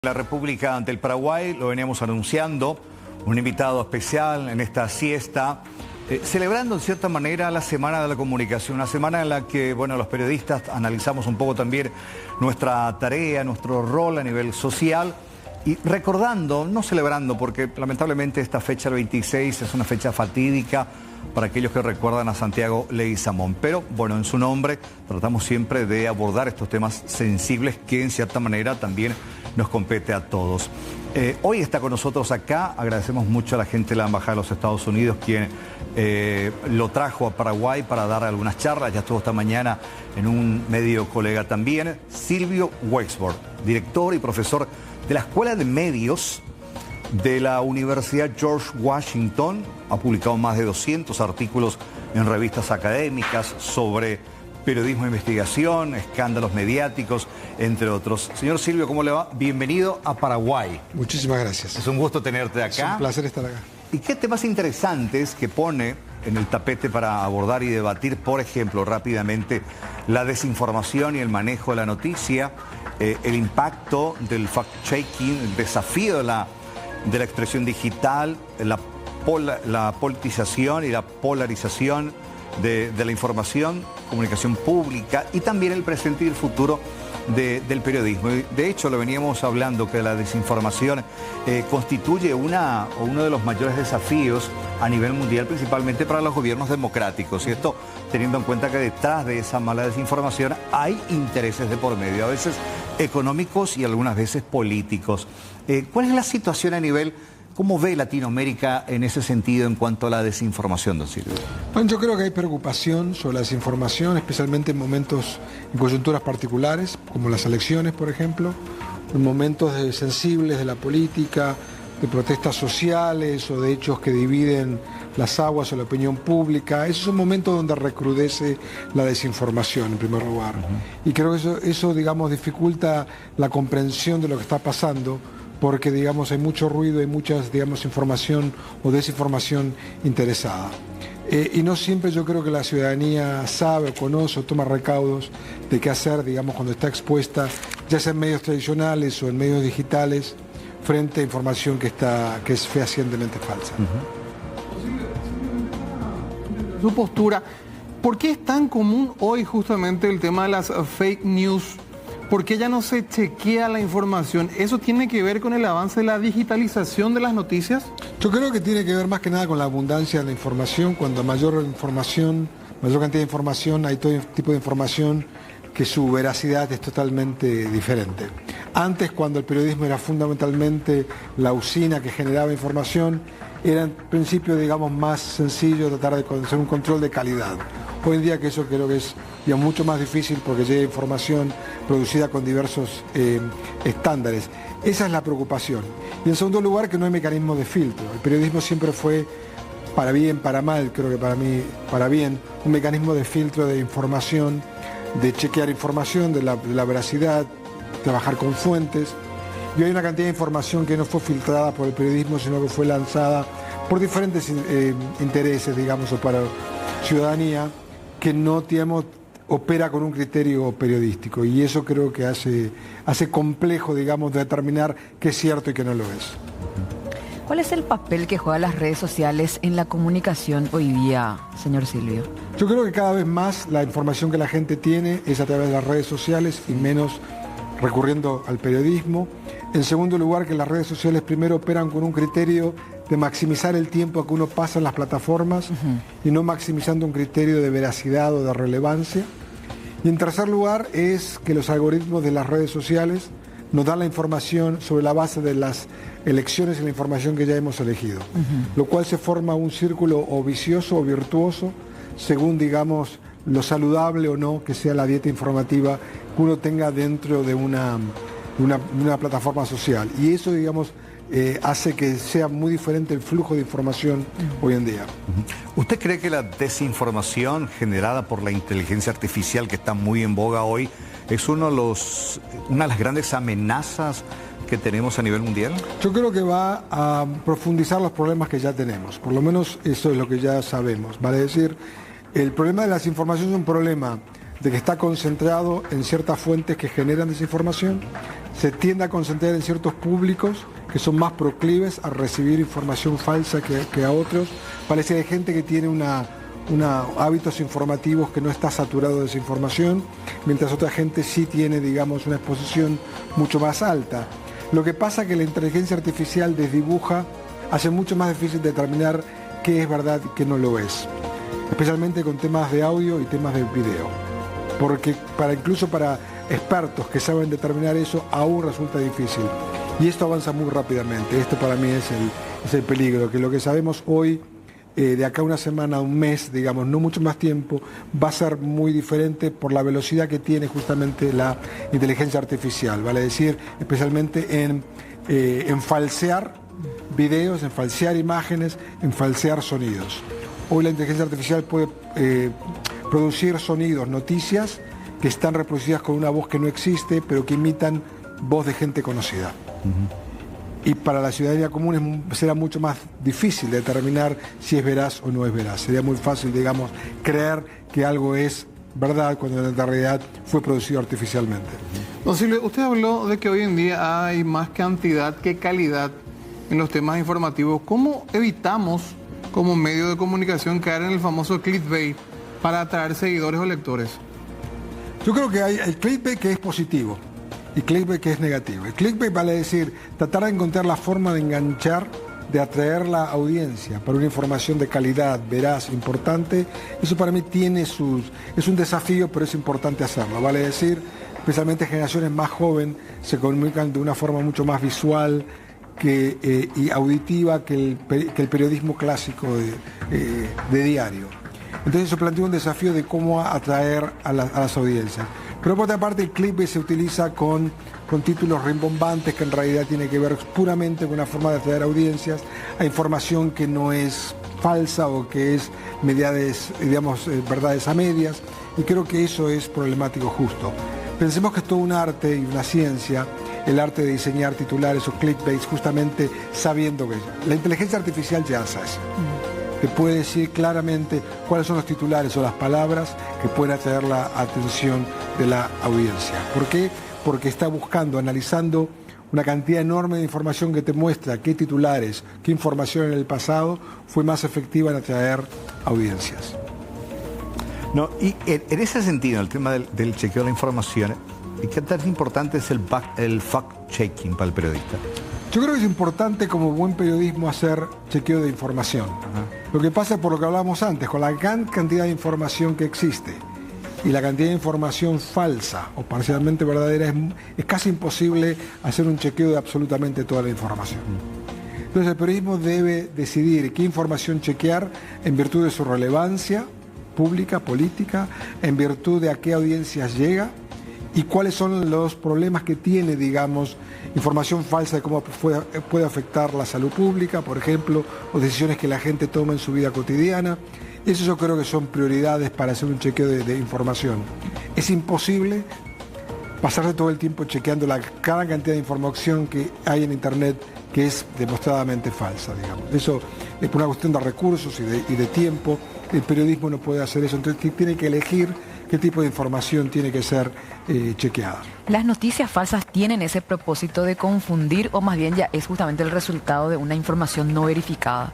La República del Paraguay, lo veníamos anunciando, un invitado especial en esta siesta, celebrando en cierta manera la Semana de la Comunicación, una semana en la que, bueno, los periodistas analizamos un poco también nuestra tarea, nuestro rol a nivel social y recordando, no celebrando, porque lamentablemente esta fecha, el 26, es una fecha fatídica para aquellos que recuerdan a Santiago Leguizamón. Pero, bueno, en su nombre tratamos siempre de abordar estos temas sensibles que en cierta manera también nos compete a todos. Hoy está con nosotros acá, agradecemos mucho a la gente de la Embajada de los Estados Unidos, quien lo trajo a Paraguay para dar algunas charlas, ya estuvo esta mañana en un medio colega también, Silvio Wexford, director y profesor de la Escuela de Medios de la Universidad George Washington, ha publicado más de 200 artículos en revistas académicas sobre periodismo de investigación, escándalos mediáticos, entre otros. Señor Silvio, ¿cómo le va? Bienvenido a Paraguay. Muchísimas gracias. Es un gusto tenerte acá. Es un placer estar acá. ¿Y qué temas interesantes que pone en el tapete para abordar y debatir, por ejemplo, rápidamente, la desinformación y el manejo de la noticia, el impacto del fact-checking, el desafío de la expresión digital, la politización y la polarización de la información, comunicación pública y también el presente y el futuro del periodismo? De hecho, lo veníamos hablando, que la desinformación constituye uno de los mayores desafíos a nivel mundial, principalmente para los gobiernos democráticos. Y esto teniendo en cuenta que detrás de esa mala desinformación hay intereses de por medio, a veces económicos y algunas veces políticos. ¿Cuál es la situación a nivel, cómo ve Latinoamérica en ese sentido en cuanto a la desinformación, don Silvio? Bueno, yo creo que hay preocupación sobre la desinformación, especialmente en momentos, en coyunturas particulares, como las elecciones, por ejemplo, en momentos sensibles de la política, de protestas sociales o de hechos que dividen las aguas o la opinión pública. Esos son momentos donde recrudece la desinformación, en primer lugar. Y creo que eso, digamos, dificulta la comprensión de lo que está pasando, porque, digamos, hay mucho ruido, hay mucha, digamos, información o desinformación interesada. Y no siempre yo creo que la ciudadanía sabe o conoce o toma recaudos de qué hacer, digamos, cuando está expuesta, ya sea en medios tradicionales o en medios digitales, frente a información que es fehacientemente falsa. Su postura, ¿por qué es tan común hoy justamente el tema de las fake news? ¿Por qué ya no se chequea la información? ¿Eso tiene que ver con el avance de la digitalización de las noticias? Yo creo que tiene que ver más que nada con la abundancia de la información. Cuando mayor información, mayor cantidad de información, hay todo tipo de información que su veracidad es totalmente diferente. Antes, cuando el periodismo era fundamentalmente la usina que generaba información, era en principio, digamos, más sencillo tratar de hacer un control de calidad. Hoy en día que eso creo que es mucho más difícil porque llega información producida con diversos estándares. Esa es la preocupación. Y en segundo lugar, que no hay mecanismo de filtro. El periodismo siempre fue, para bien, para mal, creo que para mí, para bien, un mecanismo de filtro de información, de chequear información, de la veracidad, trabajar con fuentes. Y hay una cantidad de información que no fue filtrada por el periodismo, sino que fue lanzada por diferentes intereses, digamos, o para ciudadanía, que no, digamos, opera con un criterio periodístico. Y eso creo que hace complejo, digamos, determinar qué es cierto y qué no lo es. ¿Cuál es el papel que juegan las redes sociales en la comunicación hoy día, señor Silvio? Yo creo que cada vez más la información que la gente tiene es a través de las redes sociales y menos recurriendo al periodismo. En segundo lugar, que las redes sociales primero operan con un criterio de maximizar el tiempo que uno pasa en las plataformas y no maximizando un criterio de veracidad o de relevancia. Y en tercer lugar es que los algoritmos de las redes sociales nos dan la información sobre la base de las elecciones y la información que ya hemos elegido, lo cual se forma un círculo o vicioso o virtuoso según, digamos, lo saludable o no que sea la dieta informativa que uno tenga dentro de una plataforma social. Y eso, digamos, hace que sea muy diferente el flujo de información hoy en día. ¿Usted cree que la desinformación generada por la inteligencia artificial, que está muy en boga hoy, es una de las grandes amenazas que tenemos a nivel mundial? Yo creo que va a profundizar los problemas que ya tenemos. Por lo menos eso es lo que ya sabemos. Vale decir, el problema de la desinformación es un problema de que está concentrado en ciertas fuentes que generan desinformación, se tiende a concentrar en ciertos públicos que son más proclives a recibir información falsa que a otros. Parece que hay gente que tiene hábitos informativos que no está saturado de desinformación, mientras otra gente sí tiene, digamos, una exposición mucho más alta. Lo que pasa es que la inteligencia artificial desdibuja, hace mucho más difícil determinar qué es verdad y qué no lo es, especialmente con temas de audio y temas de video, porque incluso para expertos que saben determinar eso aún resulta difícil, y esto avanza muy rápidamente. Esto para mí es el peligro, que lo que sabemos hoy, de acá a una semana, un mes, digamos, no mucho más tiempo, va a ser muy diferente por la velocidad que tiene justamente la inteligencia artificial, vale decir, especialmente en falsear videos, en falsear imágenes, en falsear sonidos. Hoy la inteligencia artificial puede producir sonidos, noticias que están reproducidas con una voz que no existe, pero que imitan voz de gente conocida. Y para la ciudadanía común será mucho más difícil determinar si es veraz o no es veraz. Sería muy fácil, digamos, creer que algo es verdad cuando en realidad fue producido artificialmente. Don Silvio, usted habló de que hoy en día hay más cantidad que calidad en los temas informativos. ¿Cómo evitamos como medio de comunicación caer en el famoso clickbait para atraer seguidores o lectores? Yo creo que hay el clickbait que es positivo y clickbait que es negativo. El clickbait vale decir tratar de encontrar la forma de enganchar, de atraer la audiencia para una información de calidad, veraz, importante. Eso para mí es un desafío, pero es importante hacerlo. Vale decir, especialmente generaciones más jóvenes se comunican de una forma mucho más visual y auditiva que el periodismo clásico de diario. Entonces eso plantea un desafío de cómo atraer a las audiencias. Pero por otra parte el clickbait se utiliza con títulos rimbombantes que en realidad tiene que ver puramente con una forma de atraer audiencias a información que no es falsa o que es verdades a medias, y creo que eso es problemático justo. Pensemos que es todo un arte y una ciencia, el arte de diseñar titulares o clickbaits justamente sabiendo que la inteligencia artificial ya hace eso. Te puede decir claramente cuáles son los titulares o las palabras que pueden atraer la atención de la audiencia. ¿Por qué? Porque está buscando, analizando una cantidad enorme de información que te muestra qué titulares, qué información en el pasado fue más efectiva en atraer audiencias. No, y en ese sentido, el tema del chequeo de la información, ¿qué tan importante es el fact-checking para el periodista? Yo creo que es importante como buen periodismo hacer chequeo de información. Lo que pasa es por lo que hablábamos antes, con la gran cantidad de información que existe y la cantidad de información falsa o parcialmente verdadera, es casi imposible hacer un chequeo de absolutamente toda la información. Entonces el periodismo debe decidir qué información chequear en virtud de su relevancia pública, política, en virtud de a qué audiencias llega y cuáles son los problemas que tiene, digamos, información falsa de cómo puede afectar la salud pública, por ejemplo, o decisiones que la gente toma en su vida cotidiana. Eso yo creo que son prioridades para hacer un chequeo de información. Es imposible pasarse todo el tiempo chequeando la gran cantidad de información que hay en Internet que es demostradamente falsa, digamos. Eso es por una cuestión de recursos y de tiempo. El periodismo no puede hacer eso, entonces tiene que elegir qué tipo de información tiene que ser chequeada. ¿Las noticias falsas tienen ese propósito de confundir o más bien ya es justamente el resultado de una información no verificada?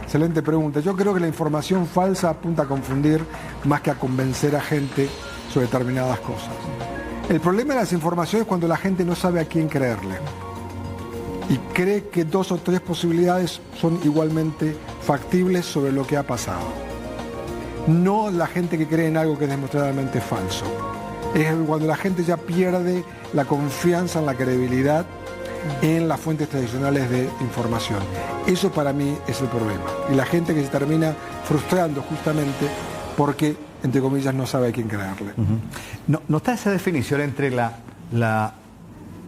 Excelente pregunta. Yo creo que la información falsa apunta a confundir más que a convencer a gente sobre determinadas cosas. El problema de las informaciones es cuando la gente no sabe a quién creerle y cree que 2 o 3 posibilidades son igualmente factibles sobre lo que ha pasado. No la gente que cree en algo que es demostradamente falso. Es cuando la gente ya pierde la confianza en la credibilidad en las fuentes tradicionales de información. Eso para mí es el problema. Y la gente que se termina frustrando justamente porque, entre comillas, no sabe a quién creerle. ¿No está esa definición entre la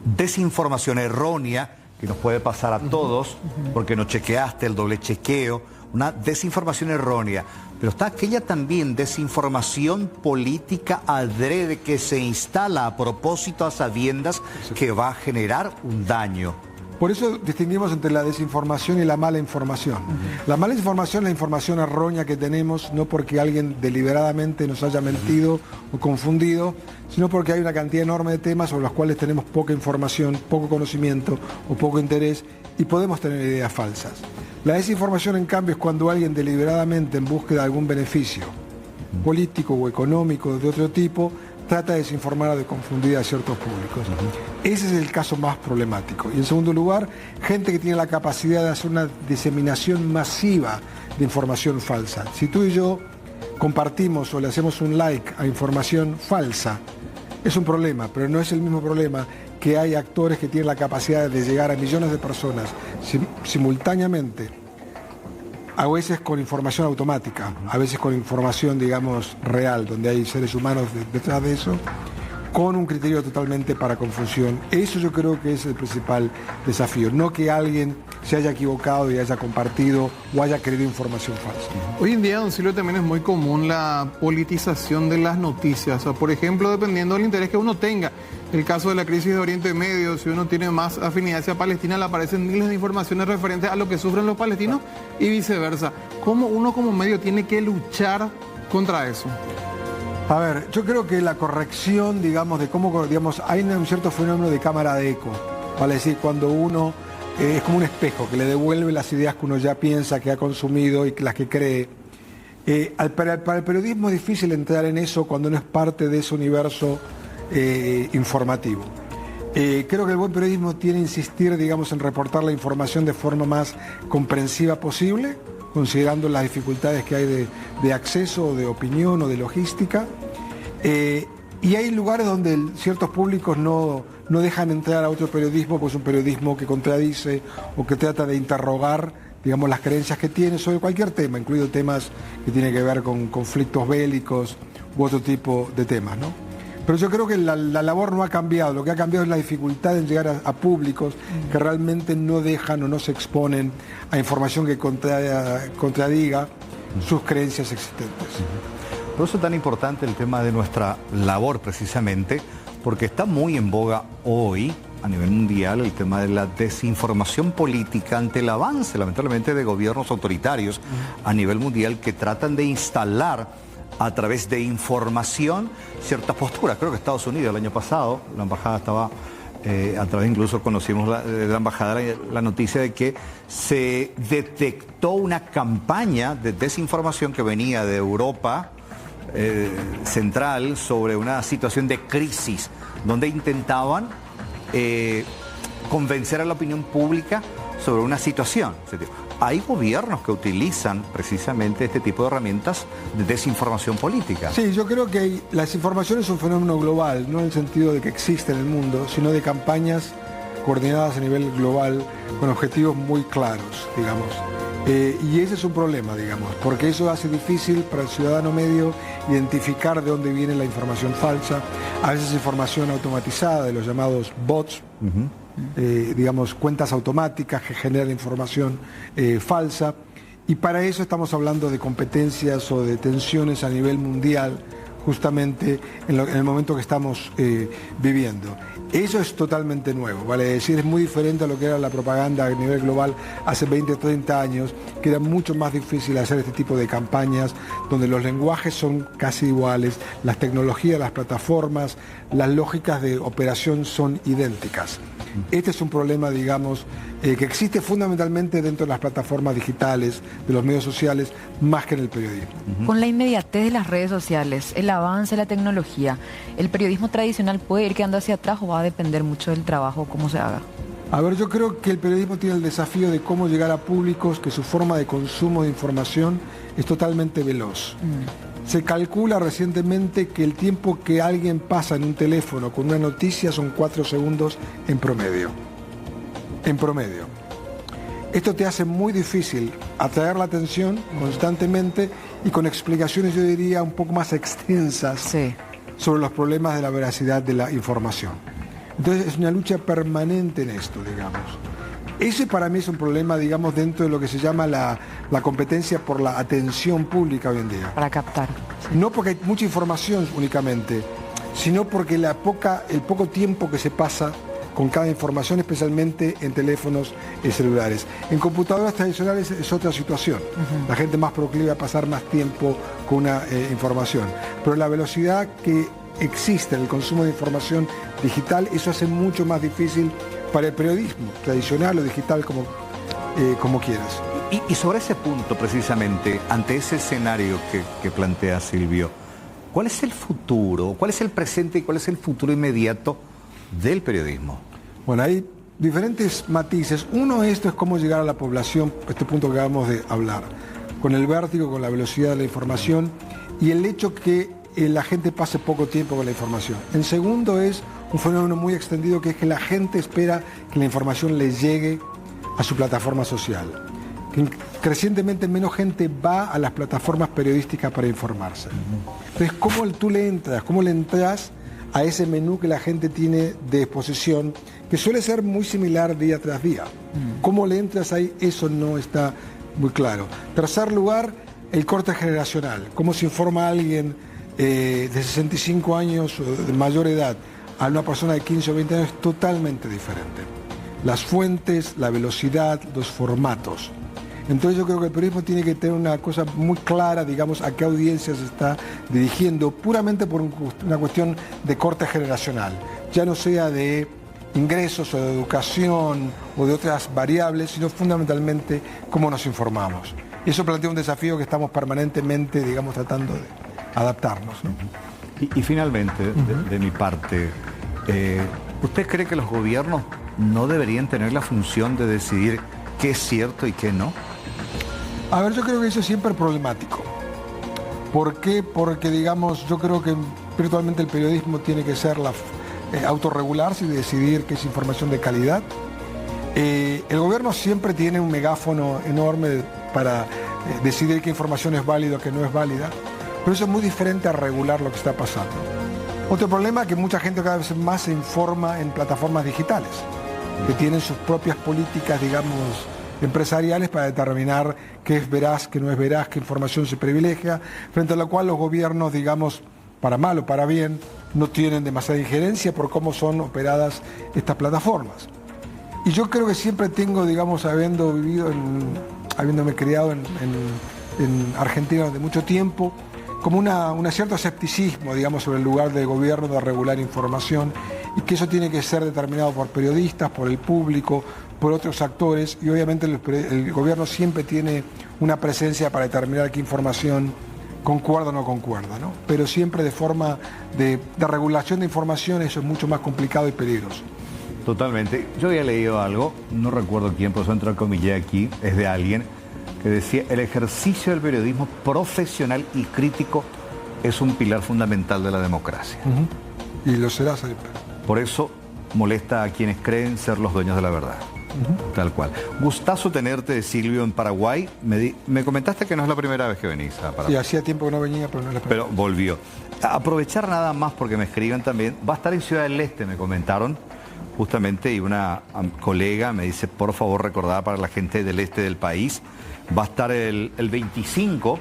desinformación errónea, que nos puede pasar a todos, porque no chequeaste, el doble chequeo, una desinformación errónea, pero está aquella también desinformación política adrede que se instala a propósito a sabiendas que va a generar un daño? Por eso distinguimos entre la desinformación y la mala información. La mala información es la información errónea que tenemos, no porque alguien deliberadamente nos haya mentido o confundido, sino porque hay una cantidad enorme de temas sobre los cuales tenemos poca información, poco conocimiento o poco interés y podemos tener ideas falsas. La desinformación, en cambio, es cuando alguien deliberadamente, en búsqueda de algún beneficio político o económico de otro tipo, trata de desinformar o de confundir a ciertos públicos. Ese es el caso más problemático. Y en segundo lugar, gente que tiene la capacidad de hacer una diseminación masiva de información falsa. Si tú y yo compartimos o le hacemos un like a información falsa, es un problema, pero no es el mismo problema que hay actores que tienen la capacidad de llegar a millones de personas simultáneamente, a veces con información automática, a veces con información, digamos, real, donde hay seres humanos detrás de eso, con un criterio totalmente para confusión. Eso yo creo que es el principal desafío, no que alguien se haya equivocado y haya compartido o haya creído información falsa. Hoy en día, don Silvio, también es muy común la politización de las noticias. O, por ejemplo, dependiendo del interés que uno tenga. El caso de la crisis de Oriente Medio, si uno tiene más afinidad hacia Palestina, le aparecen miles de informaciones referentes a lo que sufren los palestinos y viceversa. ¿Cómo uno como medio tiene que luchar contra eso? A ver, yo creo que la corrección, digamos, de cómo, digamos, hay un cierto fenómeno de cámara de eco. Vale decir, cuando uno es como un espejo que le devuelve las ideas que uno ya piensa, que ha consumido y las que cree. Para el periodismo es difícil entrar en eso cuando no es parte de ese universo informativo. Creo que el buen periodismo tiene que insistir, digamos, en reportar la información de forma más comprensiva posible, considerando las dificultades que hay de acceso, de opinión o de logística. Y hay lugares donde ciertos públicos no dejan entrar a otro periodismo, pues un periodismo que contradice o que trata de interrogar, digamos, las creencias que tiene sobre cualquier tema, incluido temas que tienen que ver con conflictos bélicos u otro tipo de temas, ¿no? Pero yo creo que la labor no ha cambiado, lo que ha cambiado es la dificultad en llegar a públicos que realmente no dejan o no se exponen a información que contradiga sus creencias existentes. Por eso es tan importante el tema de nuestra labor, precisamente, porque está muy en boga hoy, a nivel mundial, el tema de la desinformación política ante el avance, lamentablemente, de gobiernos autoritarios a nivel mundial que tratan de instalar a través de información ciertas posturas. Creo que Estados Unidos el año pasado, la embajada estaba, a través incluso conocimos de la embajada la noticia de que se detectó una campaña de desinformación que venía de Europa central sobre una situación de crisis, donde intentaban convencer a la opinión pública sobre una situación. Hay gobiernos que utilizan precisamente este tipo de herramientas de desinformación política. Sí, yo creo que la desinformación es un fenómeno global, no en el sentido de que existe en el mundo, sino de campañas coordinadas a nivel global con objetivos muy claros, digamos. Y ese es un problema, digamos, porque eso hace difícil para el ciudadano medio identificar de dónde viene la información falsa. A veces información automatizada de los llamados bots, digamos, cuentas automáticas que generan información falsa. Y para eso estamos hablando de competencias o de tensiones a nivel mundial, justamente en el momento que estamos viviendo. Eso es totalmente nuevo, vale decir, es muy diferente a lo que era la propaganda a nivel global hace 20 o 30 años, que era mucho más difícil hacer este tipo de campañas, donde los lenguajes son casi iguales, las tecnologías, las plataformas, las lógicas de operación son idénticas. Este es un problema, digamos, que existe fundamentalmente dentro de las plataformas digitales, de los medios sociales, más que en el periodismo. Con la inmediatez de las redes sociales, el avance de la tecnología, ¿el periodismo tradicional puede ir quedando hacia atrás o va a depender mucho del trabajo, cómo se haga? A ver, yo creo que el periodismo tiene el desafío de cómo llegar a públicos que su forma de consumo de información es totalmente veloz. Se calcula recientemente que el tiempo que alguien pasa en un teléfono con una noticia son 4 segundos en promedio. En promedio. Esto te hace muy difícil atraer la atención constantemente y con explicaciones, yo diría, un poco más extensas sobre los problemas de la veracidad de la información. Entonces es una lucha permanente en esto, digamos. Ese para mí es un problema, digamos, dentro de lo que se llama la competencia por la atención pública hoy en día. Para captar. No porque hay mucha información únicamente, sino porque el poco tiempo que se pasa con cada información, especialmente en teléfonos celulares. En computadoras tradicionales es otra situación. La gente más proclive a pasar más tiempo con una información. Pero la velocidad que existe en el consumo de información digital, eso hace mucho más difícil para el periodismo tradicional o digital, como quieras. Y sobre ese punto, precisamente, ante ese escenario que plantea Silvio, ¿cuál es el futuro? ¿Cuál es el presente y cuál es el futuro inmediato del periodismo? Bueno, hay diferentes matices. Uno, esto es cómo llegar a la población, este punto que acabamos de hablar, con el vértigo, con la velocidad de la información y el hecho que la gente pase poco tiempo con la información. En segundo, es un fenómeno muy extendido, que es que la gente espera que la información les llegue a su plataforma social. Que crecientemente menos gente va a las plataformas periodísticas para informarse. Entonces, ¿cómo tú le entras? ¿Cómo le entras a ese menú que la gente tiene de exposición, que suele ser muy similar día tras día? ¿Cómo le entras ahí? Eso no está muy claro. Tercer lugar, el corte generacional. ¿Cómo se informa a alguien de 65 años o de mayor edad a una persona de 15 o 20 años? Es totalmente diferente. Las fuentes, la velocidad, los formatos. Entonces yo creo que el periodismo tiene que tener una cosa muy clara, digamos, a qué audiencia se está dirigiendo, puramente por una cuestión de corte generacional. Ya no sea de ingresos o de educación o de otras variables, sino fundamentalmente cómo nos informamos. Eso plantea un desafío que estamos permanentemente, digamos, tratando de adaptarnos, ¿no? Y finalmente, de mi parte, ¿usted cree que los gobiernos no deberían tener la función de decidir qué es cierto y qué no? A ver, yo creo que eso es siempre problemático. ¿Por qué? Porque, digamos, yo creo que virtualmente el periodismo tiene que ser autorregularse y decidir qué es información de calidad. El gobierno siempre tiene un megáfono enorme para decidir qué información es válida o qué no es válida, pero eso es muy diferente a regular lo que está pasando. Otro problema es que mucha gente cada vez más se informa en plataformas digitales, que tienen sus propias políticas, digamos, empresariales para determinar qué es veraz, qué no es veraz, qué información se privilegia, frente a lo cual los gobiernos, digamos, para mal o para bien, no tienen demasiada injerencia por cómo son operadas estas plataformas. Y yo creo que siempre tengo, digamos, habiéndome criado en Argentina durante mucho tiempo, como un cierto escepticismo, digamos, sobre el lugar del gobierno de regular información, y que eso tiene que ser determinado por periodistas, por el público, por otros actores, y obviamente el gobierno siempre tiene una presencia para determinar qué información concuerda o no concuerda, ¿no? Pero siempre de forma de regulación de información, eso es mucho más complicado y peligroso. Totalmente. Yo había leído algo, no recuerdo quién, por eso entro a comillar aquí, es de alguien que decía: el ejercicio del periodismo profesional y crítico es un pilar fundamental de la democracia. Y lo será siempre. Por eso molesta a quienes creen ser los dueños de la verdad. Tal cual. Gustazo tenerte, Silvio, en Paraguay. Me comentaste que no es la primera vez que venís a Paraguay. Sí, hacía tiempo que no venía, pero no es la primera. Pero volvió. Aprovechar nada más, porque me escriben también. Va a estar en Ciudad del Este, me comentaron, justamente, y una colega me dice, por favor, recordar para la gente del este del país. Va a estar el 25,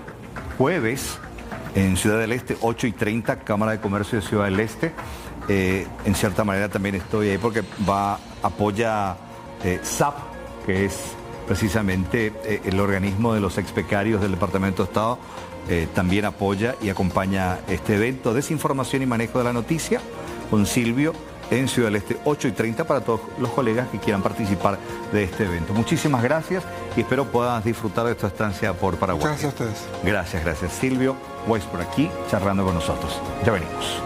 jueves, en Ciudad del Este, 8:30, Cámara de Comercio de Ciudad del Este. En cierta manera también estoy ahí porque apoya SAP, que es precisamente el organismo de los expecarios del Departamento de Estado, también apoya y acompaña este evento. Desinformación y manejo de la noticia con Silvio en Ciudad del Este, 8:30, para todos los colegas que quieran participar de este evento. Muchísimas gracias y espero puedas disfrutar de tu estancia por Paraguay. Muchas gracias a ustedes. Gracias. Silvio Weiss por aquí, charlando con nosotros. Ya venimos.